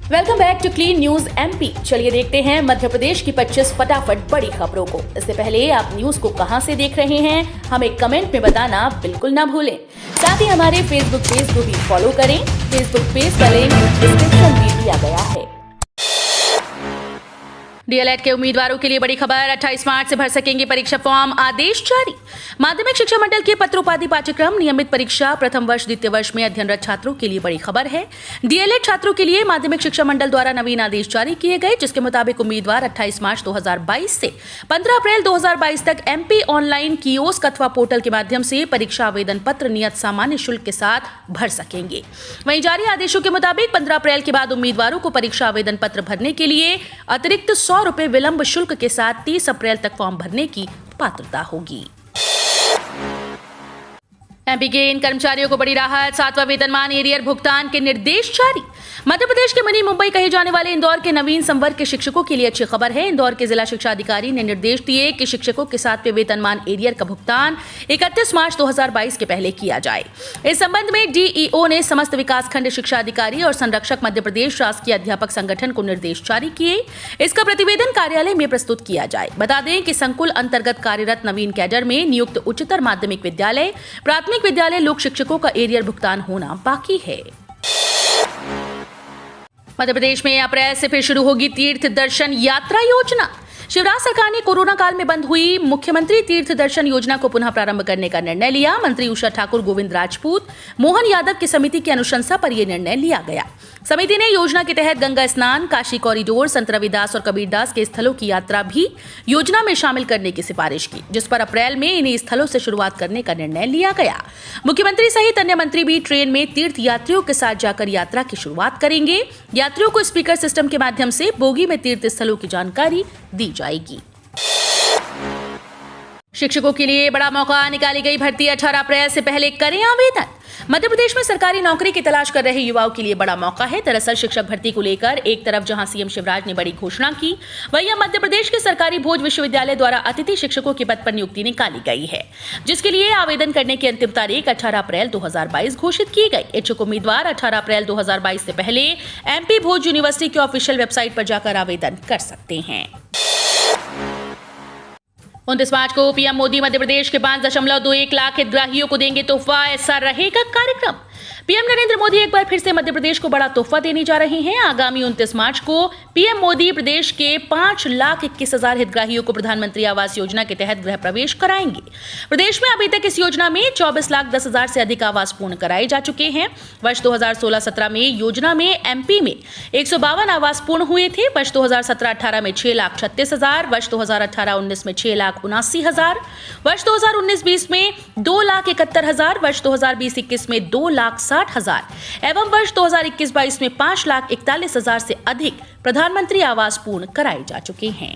Welcome back to clean news MP. चलिए देखते हैं मध्य प्रदेश की 25 फटाफट बड़ी खबरों को। इससे पहले आप न्यूज को कहां से देख रहे हैं हमें कमेंट में बताना बिल्कुल ना भूलें। साथ ही हमारे फेसबुक पेज को भी फॉलो करें। फेसबुक पेज का लिंक डिस्क्रिप्शन में दिया गया है। डीएलएड के उम्मीदवारों के लिए बड़ी खबर, 28 मार्च से भर सकेंगे परीक्षा फॉर्म, आदेश जारी। माध्यमिक शिक्षा मंडल के पत्रोपाधि पाठ्यक्रम नियमित परीक्षा प्रथम वर्ष द्वितीय वर्ष में अध्ययनरत छात्रों के लिए बड़ी खबर है। डीएलएड छात्रों के लिए माध्यमिक शिक्षा मंडल द्वारा नवीन आदेश जारी किए गए, जिसके मुताबिक उम्मीदवार 28 मार्च 2022 से 15 अप्रैल 2022 तक एमपी ऑनलाइन कियोस्क अथवा पोर्टल के माध्यम से परीक्षा आवेदन पत्र नियत सामान्य शुल्क के साथ भर सकेंगे। वहीं जारी आदेशों के मुताबिक 15 अप्रैल के बाद उम्मीदवारों को परीक्षा आवेदन पत्र भरने के लिए अतिरिक्त 100 रुपए विलंब शुल्क के साथ 30 अप्रैल तक फॉर्म भरने की पात्रता होगी। एमपी के इन कर्मचारियों को बड़ी राहत, 7वां वेतनमान एरियर भुगतान के निर्देश जारी। मध्य प्रदेश के मिनी मुंबई कहे जाने वाले इंदौर के नवीन संवर्ग के शिक्षकों के लिए अच्छी खबर है। इंदौर के जिला शिक्षा अधिकारी ने निर्देश दिए कि शिक्षकों के 7वें वेतनमान एरियर का भुगतान 31 मार्च 2022 के पहले किया जाए। इस संबंध में डीईओ ने समस्त विकासखंड शिक्षा अधिकारी और संरक्षक मध्य प्रदेश शासकीय अध्यापक संगठन को निर्देश जारी किए। इसका प्रतिवेदन कार्यालय में प्रस्तुत किया जाए। बता दें कि संकुल अंतर्गत कार्यरत नवीन कैडर में नियुक्त उच्चतर माध्यमिक विद्यालय, प्राथमिक विद्यालय लोक शिक्षकों का एरियर भुगतान होना बाकी है। मध्य प्रदेश में अप्रैल से फिर शुरू होगी तीर्थ दर्शन यात्रा योजना। शिवराज सरकार ने कोरोना काल में बंद हुई मुख्यमंत्री तीर्थ दर्शन योजना को पुनः प्रारंभ करने का निर्णय लिया। मंत्री उषा ठाकुर, गोविंद राजपूत, मोहन यादव की समिति की अनुशंसा पर यह निर्णय लिया गया। समिति ने योजना के तहत गंगा स्नान, काशी कॉरिडोर, संत रविदास और कबीरदास के स्थलों की यात्रा भी योजना में शामिल करने की सिफारिश की, जिस पर अप्रैल में इन्हीं स्थलों से शुरुआत करने का निर्णय लिया गया। मुख्यमंत्री सहित अन्य मंत्री भी ट्रेन में तीर्थ यात्रियों के साथ जाकर यात्रा की शुरुआत करेंगे। यात्रियों को स्पीकर सिस्टम के माध्यम से बोगी में तीर्थ स्थलों की जानकारी दी जाएगी। शिक्षकों के लिए बड़ा मौका, निकाली गई भर्ती, 18 अप्रैल से पहले करें आवेदन। मध्य प्रदेश में सरकारी नौकरी की तलाश कर रहे युवाओं के लिए बड़ा मौका है। दरअसल शिक्षक भर्ती को लेकर एक तरफ जहां सीएम शिवराज ने बड़ी घोषणा की, वहीं अब मध्य प्रदेश के सरकारी भोज विश्वविद्यालय द्वारा अतिथि शिक्षकों के पद पर नियुक्ति निकाली गई है, जिसके लिए आवेदन करने की अंतिम तारीख 18 अप्रैल 2022 घोषित की गई। इच्छुक उम्मीदवार 18 अप्रैल 2022 से पहले एमपी भोज यूनिवर्सिटी की ऑफिशियल वेबसाइट पर जाकर आवेदन कर सकते हैं। 29 मार्च को पीएम मोदी मध्य प्रदेश के 5.21 लाख हितग्राहियों को देंगे तोहफा, ऐसा रहेगा कार्यक्रम। पीएम नरेंद्र मोदी एक बार फिर से मध्य प्रदेश को बड़ा तोहफा देने जा रहे हैं। आगामी 29 मार्च को पीएम मोदी प्रदेश के 5,21,000 हितग्राहियों को प्रधानमंत्री आवास योजना के तहत गृह प्रवेश कराएंगे। प्रदेश में अभी तक इस योजना में 24,10,000 से अधिक आवास पूर्ण कराए जा चुके हैं। वर्ष 2016-17 में योजना में एमपी में 152 आवास पूर्ण हुए थे। वर्ष 2017-18 में 6,36,000, वर्ष 2018-19 में 6,79,000, वर्ष 2019-20 में 2,71,000, वर्ष 2020-21 में 2,60,000 एवं वर्ष 2021-22 में 5,41,000 से अधिक प्रधानमंत्री आवास पूर्ण कराए जा चुके हैं।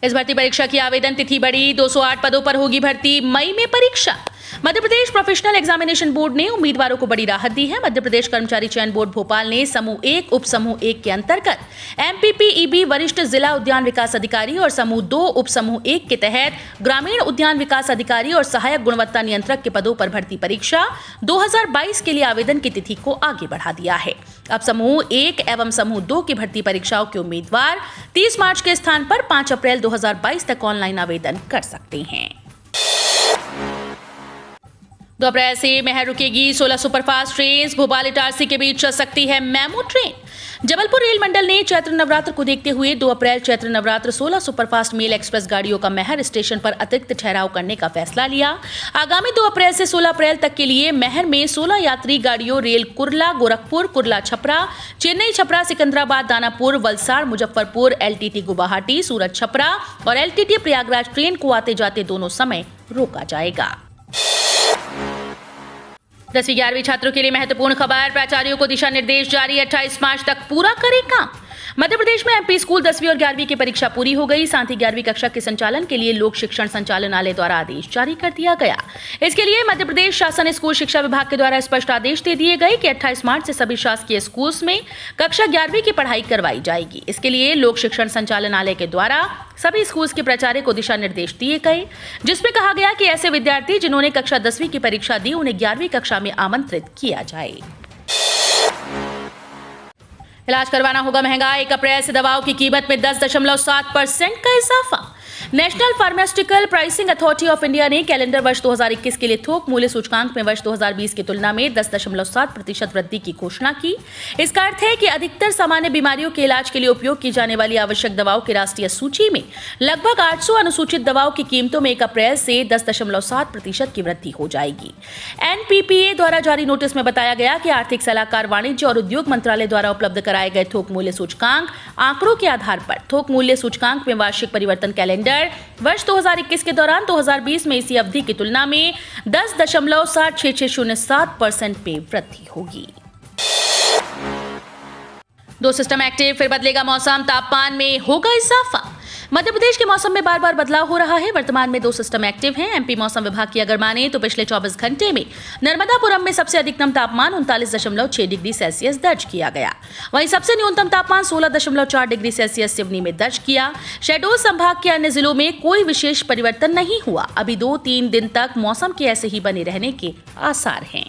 इस भर्ती परीक्षा की आवेदन तिथि बढ़ी, 208 पदों पर होगी भर्ती, मई में परीक्षा। Madhya Pradesh professional examination board ने उम्मीदवारों को बड़ी राहत दी है। मध्य प्रदेश कर्मचारी चयन बोर्ड भोपाल ने समूह 1 उप समूह 1 के अंतर्गत एमपीपीईबी वरिष्ठ जिला उद्यान विकास अधिकारी और समूह 2 उप समूह 1 के तहत ग्रामीण उद्यान विकास अधिकारी और सहायक गुणवत्ता नियंत्रक के पदों पर भर्ती परीक्षा 2022 के लिए आवेदन की तिथि को आगे बढ़ा दिया है। अब समूह 1 एवं समूह 2 की भर्ती परीक्षाओं के उम्मीदवार 30 मार्च के स्थान पर 5 अप्रैल 2022 तक ऑनलाइन आवेदन कर सकते हैं। 2 अप्रैल से महर रुकेगी 16 सुपरफास्ट ट्रेन, भोपाल इटारसी के बीच चल सकती है मेमू ट्रेन। जबलपुर रेल मंडल ने चैत्र नवरात्र को देखते हुए 2 अप्रैल Chaitra Navratra 16 superfast mail express गाड़ियों का महर स्टेशन पर अतिरिक्त ठहराव करने का फैसला लिया। आगामी 2 अप्रैल से 16 अप्रैल तक के लिए महर में 16 यात्री गाड़ियों रेल कुर्ला गोरखपुर, कुर्ला छपरा, चेन्नई छपरा, सिकंदराबाद दानापुर, वलसाड़ मुजफ्फरपुर, एलटीटी गुवाहाटी, सूरत छपरा और एलटीटी प्रयागराज ट्रेन को आते जाते दोनों समय रोका जाएगा। 10वीं-11वीं छात्रों के लिए महत्वपूर्ण खबर, प्राचार्यों को दिशा निर्देश जारी, 28 मार्च तक पूरा करें काम। मध्य प्रदेश में एमपी स्कूल 10वीं और 11वीं की परीक्षा पूरी हो गई। साथ ही 11वीं कक्षा के संचालन के लिए लोक शिक्षण संचालनालय द्वारा आदेश जारी कर दिया गया। इसके लिए मध्य प्रदेश शासन स्कूल शिक्षा विभाग के द्वारा स्पष्ट आदेश दे दिए गए कि 28 मार्च से सभी शासकीय स्कूल में कक्षा 11वीं की पढ़ाई करवाई जाएगी। इसके लिए लोक शिक्षण संचालनालय के द्वारा सभी स्कूल के प्राचार्य को दिशा निर्देश दिए गए, जिसमें कहा गया कि ऐसे विद्यार्थी जिन्होंने कक्षा 10वीं की परीक्षा दी उन्हें 11वीं कक्षा में आमंत्रित किया जाए। इलाज करवाना होगा महंगा, 1 अप्रैल से दवाओं की कीमत में 10.7% का इजाफा। National pharmaceutical pricing authority of India ने कैलेंडर वर्ष 2021 के लिए थोक मूल्य सूचकांक में वर्ष 2020 की तुलना में 10.7% वृद्धि की घोषणा की। इसका अर्थ है कि अधिकतर सामान्य बीमारियों के इलाज के लिए उपयोग की जाने वाली आवश्यक दवाओं की राष्ट्रीय सूची में लगभग 800 अनुसूचित दवाओं की कीमतों में 1 अप्रैल से 10.7% की वृद्धि हो जाएगी। एनपीपीए द्वारा जारी नोटिस में बताया गया कि आर्थिक सलाहकार वाणिज्य और उद्योग मंत्रालय द्वारा उपलब्ध कराए गए थोक मूल्य सूचकांक आंकड़ों के आधार पर थोक मूल्य सूचकांक में वार्षिक परिवर्तन कैलेंडर वर्ष 2021 के दौरान 2020 में इसी अवधि की तुलना में 10.6607% पे वृद्धि होगी। 2 सिस्टम एक्टिव, फिर बदलेगा मौसम, तापमान में होगा इजाफा। मध्य प्रदेश के मौसम में बार बार बदलाव हो रहा है। वर्तमान में 2 सिस्टम एक्टिव हैं। एमपी मौसम विभाग की अगर माने तो पिछले 24 घंटे में नर्मदापुरम में सबसे अधिकतम तापमान 39.6 डिग्री सेल्सियस दर्ज किया गया। वहीं सबसे न्यूनतम तापमान 16.4 डिग्री सेल्सियस सिवनी में दर्ज किया। शहडोल संभाग के अन्य जिलों में कोई विशेष परिवर्तन नहीं हुआ। अभी 2-3 दिन तक मौसम के ऐसे ही बने रहने के आसार हैं।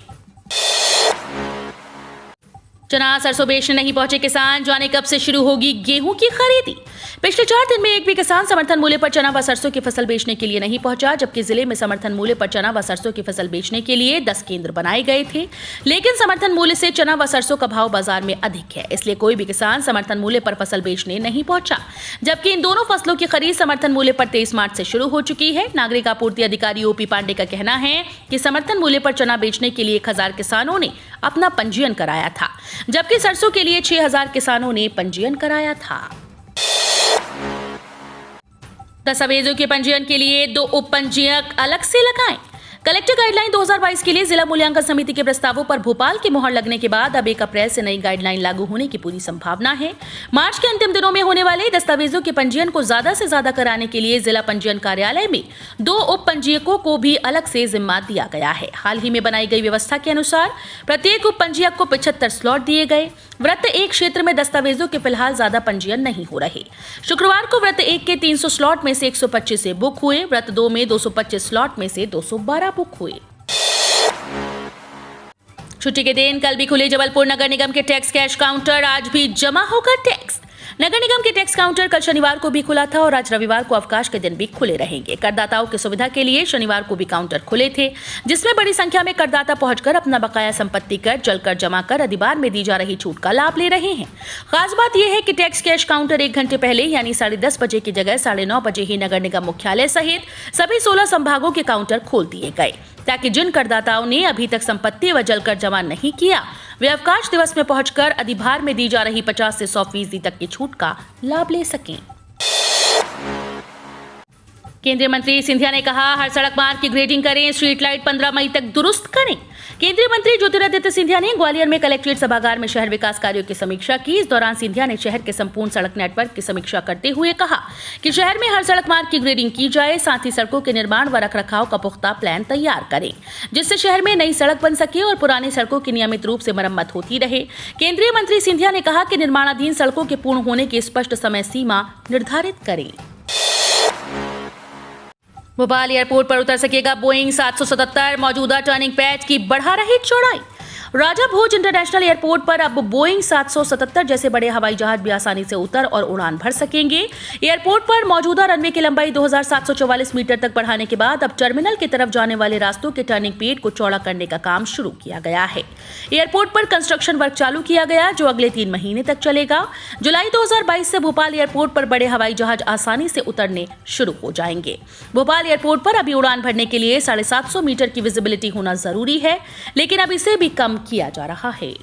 चना सरसों बेचने नहीं पहुंचे किसान, जाने कब से शुरू होगी गेहूं की खरीदी। पिछले 4 दिन में एक भी किसान समर्थन मूल्य पर चना व सरसों की फसल बेचने के लिए नहीं पहुंचा, जबकि जिले में समर्थन मूल्य पर चना व सरसों की फसल बेचने के लिए 10 केंद्र बनाए गए थे। लेकिन समर्थन मूल्य से चना व सरसों का भाव बाजार में अधिक है, इसलिए कोई भी किसान समर्थन मूल्य पर फसल बेचने नहीं पहुंचा। जबकि इन दोनों फसलों की खरीद समर्थन मूल्य पर 23 मार्च से शुरू हो चुकी है। नागरिक आपूर्ति अधिकारी ओपी पांडे का कहना है कि समर्थन मूल्य पर चना बेचने के लिए 1000 किसानों ने अपना पंजीयन कराया था, जबकि सरसों के लिए 6000 किसानों ने पंजीयन कराया था। दस्तावेजों के पंजीयन के लिए 2 उप पंजीयक अलग से लगाएं। कलेक्टर गाइडलाइन 2022 के लिए जिला मूल्यांकन समिति के प्रस्तावों पर भोपाल की मुहर लगने के बाद अब 1 अप्रैल से नई गाइडलाइन लागू होने की पूरी संभावना है। मार्च के अंतिम दिनों में होने वाले दस्तावेजों के पंजीयन को ज्यादा से ज्यादा कराने के लिए जिला पंजीयन कार्यालय में 2 उप पंजीयकों को भी अलग से जिम्मा दिया गया है। हाल ही में बनाई गई व्यवस्था के अनुसार प्रत्येक उप पंजीयक को 75 स्लॉट दिए गए। व्रत 1 क्षेत्र में दस्तावेजों के फिलहाल ज्यादा पंजीयन नहीं हो रहे। शुक्रवार को व्रत 1 के 300 स्लॉट में से 125 से बुक हुए। व्रत 2 में 225 स्लॉट में से 212 बुक हुए। छुट्टी के दिन कल भी खुले जबलपुर नगर निगम के टैक्स कैश काउंटर, आज भी जमा होगा टैक्स। नगर निगम के टैक्स काउंटर कल शनिवार को भी खुला था और आज रविवार को अवकाश के दिन भी खुले रहेंगे। करदाताओं की सुविधा के लिए शनिवार को भी काउंटर खुले थे, जिसमें बड़ी संख्या में करदाता पहुंचकर अपना बकाया संपत्ति कर जलकर जमा कर अधिभार में दी जा रही छूट का लाभ ले रहे हैं। खास बात यह है कि टैक्स कैश काउंटर 1 घंटे पहले यानी 10:30 बजे की जगह 9:30 बजे ही नगर निगम मुख्यालय सहित सभी 16 संभागों के काउंटर खोल दिए गए, ताकि जिन करदाताओं ने अभी तक संपत्ति व जलकर जमा नहीं किया वे अवकाश दिवस में पहुंचकर अधिभार में दी जा रही 50 से 100% तक की छूट का लाभ ले सकें। केंद्रीय मंत्री सिंधिया ने कहा, हर सड़क मार्ग की ग्रेडिंग करें, स्ट्रीट लाइट 15 मई तक दुरुस्त करें। केंद्रीय मंत्री ज्योतिरादित्य सिंधिया ने ग्वालियर में कलेक्ट्रेट सभागार में शहर विकास कार्यों की समीक्षा की। इस दौरान सिंधिया ने शहर के संपूर्ण सड़क नेटवर्क की समीक्षा करते हुए कहा कि शहर में हर सड़क मार्ग की ग्रेडिंग की जाए, साथ ही सड़कों के निर्माण व रखरखाव का पुख्ता प्लान तैयार करें, जिससे शहर में नई सड़क बन सके और पुरानी सड़कों की नियमित रूप से मरम्मत होती रहे। केंद्रीय मंत्री सिंधिया ने कहा कि निर्माणाधीन सड़कों के पूर्ण होने की स्पष्ट समय सीमा निर्धारित करें। भोपाल एयरपोर्ट पर उतर सकेगा बोइंग 777, मौजूदा टर्निंग पैड की बढ़ा रही चौड़ाई। राजा भोज इंटरनेशनल एयरपोर्ट पर अब बोइंग 777 जैसे बड़े हवाई जहाज भी आसानी से उतर और उड़ान भर सकेंगे। एयरपोर्ट पर मौजूदा रनवे की लंबाई 2744 मीटर तक बढ़ाने के बाद अब टर्मिनल की तरफ जाने वाले रास्तों के टर्निंग पेड को चौड़ा करने का काम शुरू किया गया है। एयरपोर्ट पर कंस्ट्रक्शन वर्क चालू किया गया, जो अगले 3 महीने तक चलेगा। जुलाई 2022 से भोपाल एयरपोर्ट पर बड़े हवाई जहाज आसानी से उतरने शुरू हो जाएंगे। भोपाल एयरपोर्ट पर अभी उड़ान भरने के लिए 750 मीटर की विजिबिलिटी होना जरूरी है, लेकिन अब इसे भी कम किया जा रहा है।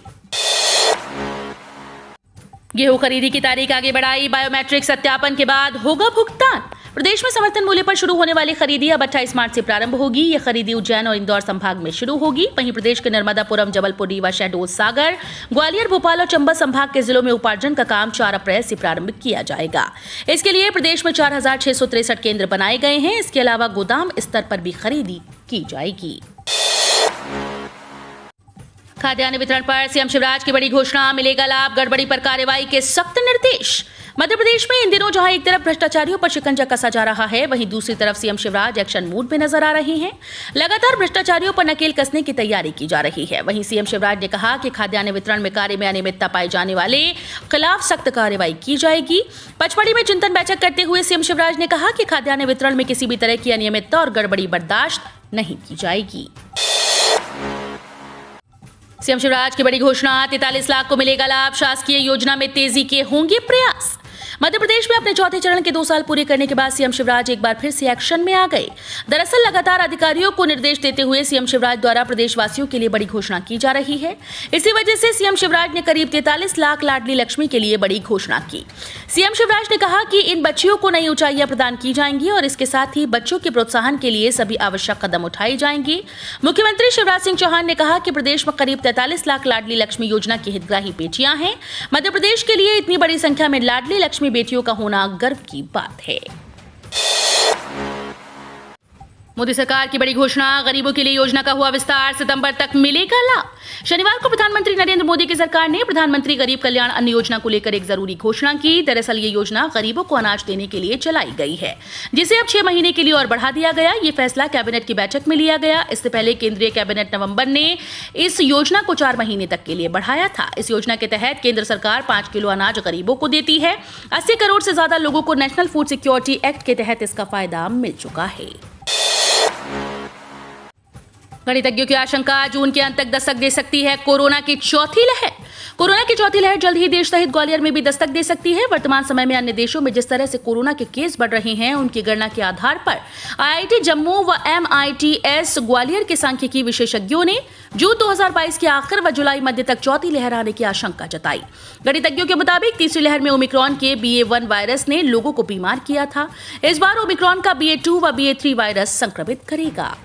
गेहूं खरीदी की तारीख आगे बढ़ाई, बायोमेट्रिक सत्यापन के बाद होगा भुगतान। प्रदेश में समर्थन मूल्य पर शुरू होने वाली खरीदी अब 28 मार्च से प्रारंभ होगी। यह खरीदी उज्जैन और इंदौर संभाग में शुरू होगी। वहीं प्रदेश के नर्मदापुरम, जबलपुर, रीवा, शहडोल, सागर, ग्वालियर, भोपाल और चंबल संभाग के जिलों में उपार्जन का काम 4 अप्रैल से प्रारंभ किया जाएगा। इसके लिए प्रदेश में 4663 केंद्र बनाए गए हैं। इसके अलावा गोदाम स्तर पर भी खरीदी की जाएगी। खाद्यान्न वितरण पर सीएम शिवराज की बड़ी घोषणा, मिलेगा लाभ, गड़बड़ी पर कार्रवाई के सख्त निर्देश। मध्य प्रदेश में इन दिनों जहां एक तरफ भ्रष्टाचारियों पर शिकंजा कसा जा रहा है, वहीं दूसरी तरफ सीएम शिवराज एक्शन मूड में नजर आ रहे हैं। लगातार भ्रष्टाचारियों पर नकेल कसने की तैयारी की जा रही है। वहीं सीएम शिवराज ने कहा कि खाद्यान्न वितरण में कार्य में अनियमितता पाए जाने वाले खिलाफ सख्त कार्रवाई की जाएगी। पचमढ़ी में चिंतन बैठक करते हुए सीएम शिवराज ने कहा कि खाद्यान्न वितरण में किसी भी तरह की अनियमितता और गड़बड़ी बर्दाश्त नहीं की जाएगी। सीएम शिवराज की बड़ी घोषणा, 43 लाख को मिलेगा लाभ, शासकीय योजना में तेजी के होंगे प्रयास। मध्य प्रदेश में अपने चौथे चरण के 2 साल पूरे करने के बाद सीएम शिवराज एक बार फिर से एक्शन में आ गए। दरअसल लगातार अधिकारियों को निर्देश देते हुए सीएम शिवराज द्वारा प्रदेशवासियों के लिए बड़ी घोषणा की जा रही है। इसी वजह से सीएम शिवराज ने करीब 43 लाख लाडली लक्ष्मी के लिए बड़ी घोषणा की। सीएम शिवराज ने कहा कि इन बच्चियों को नई ऊंचाइयां प्रदान की जाएंगी और इसके साथ ही बच्चों के प्रोत्साहन के लिए सभी आवश्यक कदम उठाए जाएंगे। मुख्यमंत्री शिवराज सिंह चौहान ने कहा कि प्रदेश में करीब 43 लाख लाडली लक्ष्मी योजना की हितग्राही बेटियां हैं। मध्य प्रदेश के लिए इतनी बड़ी संख्या में लाडली लक्ष्मी बेटियों का होना गर्व की बात है। मोदी सरकार की बड़ी घोषणा, गरीबों के लिए योजना का हुआ विस्तार, सितंबर तक मिलेगा लाभ। शनिवार को प्रधानमंत्री नरेंद्र मोदी की सरकार ने प्रधानमंत्री गरीब कल्याण अन्न योजना को लेकर एक जरूरी घोषणा की। दरअसल ये योजना गरीबों को अनाज देने के लिए चलाई गई है, जिसे अब 6 महीने के लिए और बढ़ा दिया गया। ये फैसला कैबिनेट की बैठक में लिया गया। इससे पहले केंद्रीय कैबिनेट नवंबर ने इस योजना को 4 महीने तक के लिए बढ़ाया था। इस योजना के तहत केंद्र सरकार 5 किलो अनाज गरीबों को देती है। 80 करोड़ से ज्यादा लोगों को नेशनल फूड सिक्योरिटी एक्ट के तहत इसका फायदा मिल चुका है। गणितज्ञों की आशंका, जून के अंत तक दस्तक दे सकती है कोरोना की चौथी लहर। कोरोना की चौथी लहर जल्द ही देश सहित ग्वालियर में भी दस्तक दे सकती है। वर्तमान समय में अन्य देशों में जिस तरह से कोरोना के केस बढ़ रहे हैं, उनकी गणना के आधार पर आईआईटी जम्मू व MITS ग्वालियर के सांख्यिकी विशेषज्ञों ने जून 2022 के आखिर व जुलाई मध्य तक चौथी लहर आने की आशंका जताई। गणितज्ञों के मुताबिक तीसरी लहर में ओमिक्रॉन के BA.1 वायरस ने लोगों को बीमार किया था। इस बार ओमिक्रॉन का BA.2 व BA.3 वायरस संक्रमित करेगा।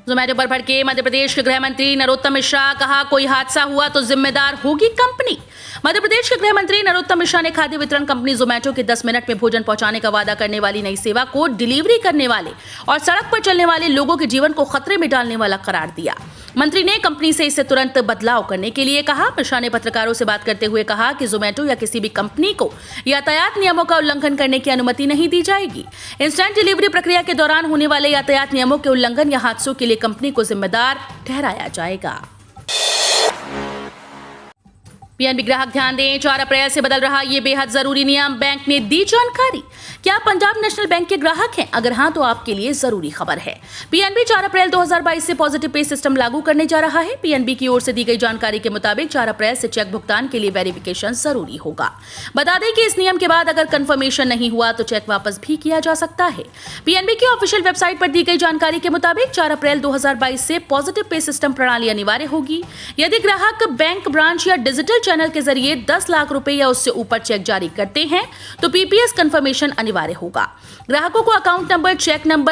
जोमैटो पर भड़के मध्य प्रदेश के गृह मंत्री नरोत्तम मिश्रा, कहा कोई हादसा हुआ तो जिम्मेदार होगी कंपनी। मध्य प्रदेश के गृह मंत्री नरोत्तम मिश्रा ने खाद्य वितरण कंपनी जोमैटो के 10 मिनट में भोजन पहुंचाने का वादा करने वाली नई सेवा को डिलीवरी करने वाले और सड़क पर चलने वाले लोगों के जीवन को खतरे में डालने वाला करार दिया। मंत्री ने कंपनी से इससे तुरंत बदलाव करने के लिए कहा। मिश्रा ने पत्रकारों से बात करते हुए कहा कि जोमैटो या किसी भी कंपनी को यातायात नियमों का उल्लंघन करने की अनुमति नहीं दी जाएगी। इंस्टेंट डिलीवरी प्रक्रिया के दौरान होने वाले यातायात नियमों के उल्लंघन या हादसों के लिए कंपनी को जिम्मेदार ठहराया जाएगा। पीएनबी ग्राहक ध्यान दें, 4 अप्रैल से बदल रहा ये बेहद जरूरी नियम। बैंक ने दी जानकारी। क्या आप पंजाब नेशनल बैंक के ग्राहक हैं? अगर हां तो आपके लिए जरूरी खबर है। पीएनबी 4 अप्रैल 2022 से पॉजिटिव पे सिस्टम लागू करने जा रहा है। पीएनबी की ओर से दी गई जानकारी के मुताबिक 4 अप्रैल से चेक भुगतान के लिए वेरिफिकेशन जरूरी होगा। बता दें कि इस नियम के बाद अगर कंफर्मेशन नहीं हुआ तो चेक वापस भी किया जा सकता है। पीएनबी की ऑफिशियल वेबसाइट पर दी गई जानकारी के मुताबिक 4 अप्रैल 2022 से पॉजिटिव पे सिस्टम प्रणाली अनिवार्य होगी। यदि ग्राहक बैंक, ब्रांच या डिजिटल चैनल के जरिए 10 लाख रुपए या उससे ऊपर चेक जारी करते हैं तो पीपीएस कंफर्मेशन अनिवार्य होगा। ग्राहकों को account number,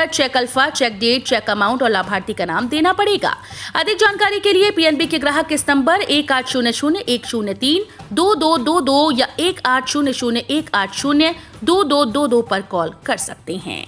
cheque alpha, cheque date, cheque amount और लाभार्थी का नाम देना पड़ेगा। अधिक जानकारी के लिए पीएनबी के ग्राहक इस नंबर 1800-103-2222 या 1800-180-2222 पर कॉल कर सकते हैं।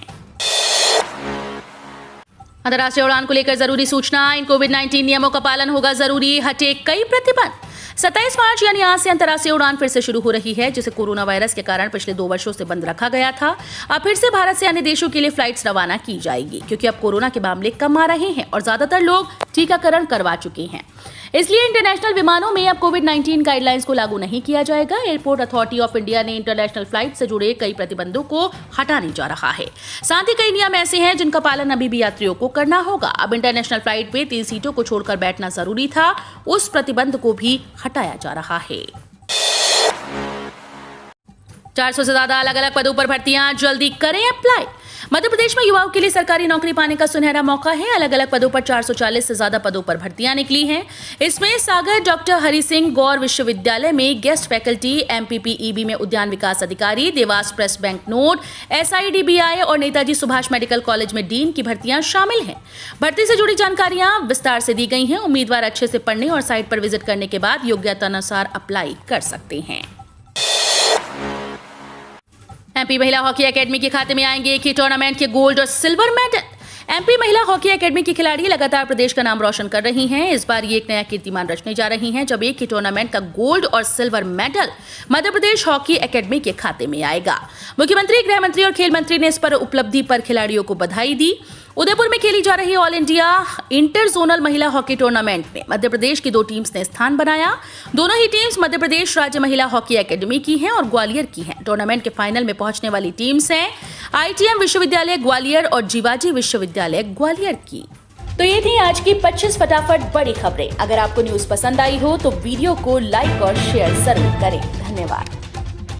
अंतर्राष्ट्रीय उड़ान को लेकर जरूरी सूचना। इन कोविड-19 नियमों का पालन होगा जरूरी, हटे कई प्रतिबंध। 27 मार्च यानी आज से अंतर्राष्ट्रीय उड़ान फिर से शुरू हो रही है, जिसे कोरोना वायरस के कारण पिछले 2 वर्षों से बंद रखा गया था। अब फिर से भारत से अन्य देशों के लिए फ्लाइट्स रवाना की जाएगी, क्योंकि अब कोरोना के मामले कम आ रहे हैं और ज्यादातर लोग टीकाकरण करवा चुके हैं। इसलिए इंटरनेशनल विमानों में अब कोविड-19 गाइडलाइंस को लागू नहीं किया जाएगा। एयरपोर्ट अथॉरिटी ऑफ इंडिया ने इंटरनेशनल फ्लाइट से जुड़े कई प्रतिबंधों को हटाने जा रहा है। साथ ही कई नियम ऐसे हैं जिनका पालन अभी भी यात्रियों को करना होगा। अब इंटरनेशनल फ्लाइट पे 3 सीटों को छोड़कर बैठना जरूरी था, उस प्रतिबंध को भी हटाया जा रहा है। 400 से ज्यादा अलग अलग पदों पर भर्तियां, जल्दी करें अप्लाई। मध्य प्रदेश में युवाओं के लिए सरकारी नौकरी पाने का सुनहरा मौका है। अलग अलग पदों पर 440 से ज्यादा पदों पर भर्तियां निकली हैं। इसमें सागर डॉक्टर हरि सिंह गौर विश्वविद्यालय में गेस्ट फैकल्टी, MPPEB में उद्यान विकास अधिकारी, Dewas press bank note, SIDBI और नेताजी सुभाष मेडिकल कॉलेज में डीन की भर्तियां शामिल हैं। भर्ती से जुड़ी जानकारियां विस्तार से दी गई हैं। उम्मीदवार अच्छे से पढ़ने और साइट पर विजिट करने के बाद योग्यता अनुसार अप्लाई कर सकते हैं। MP महिला हॉकी एकेडमी के खाते में आएंगे एक ही टूर्नामेंट के गोल्ड और सिल्वर मेडल। एमपी महिला हॉकी एकेडमी की खिलाड़ी लगातार प्रदेश का नाम रोशन कर रही हैं। इस बार ये एक नया कीर्तिमान रचने जा रही हैं, जब एक ही टूर्नामेंट का गोल्ड और silver medal Madhya Pradesh hockey academy के खाते में आएगा। मुख्यमंत्री, गृह मंत्री और खेल मंत्री ने इस पर उपलब्धि पर खिलाड़ियों को बधाई दी। उदयपुर में खेली जा रही ऑल इंडिया इंटर जोनल महिला हॉकी टूर्नामेंट में मध्य प्रदेश की 2 टीम्स ने स्थान बनाया। दोनों ही टीम्स मध्य प्रदेश राज्य महिला हॉकी एकेडमी की हैं और ग्वालियर की हैं। टूर्नामेंट के फाइनल में पहुंचने वाली टीम्स हैं ITM विश्वविद्यालय ग्वालियर और जीवाजी विश्वविद्यालय ग्वालियर की। तो ये थी आज की 25 फटाफट बड़ी खबरें। अगर आपको न्यूज पसंद आई हो तो वीडियो को लाइक और शेयर जरूर करें। धन्यवाद।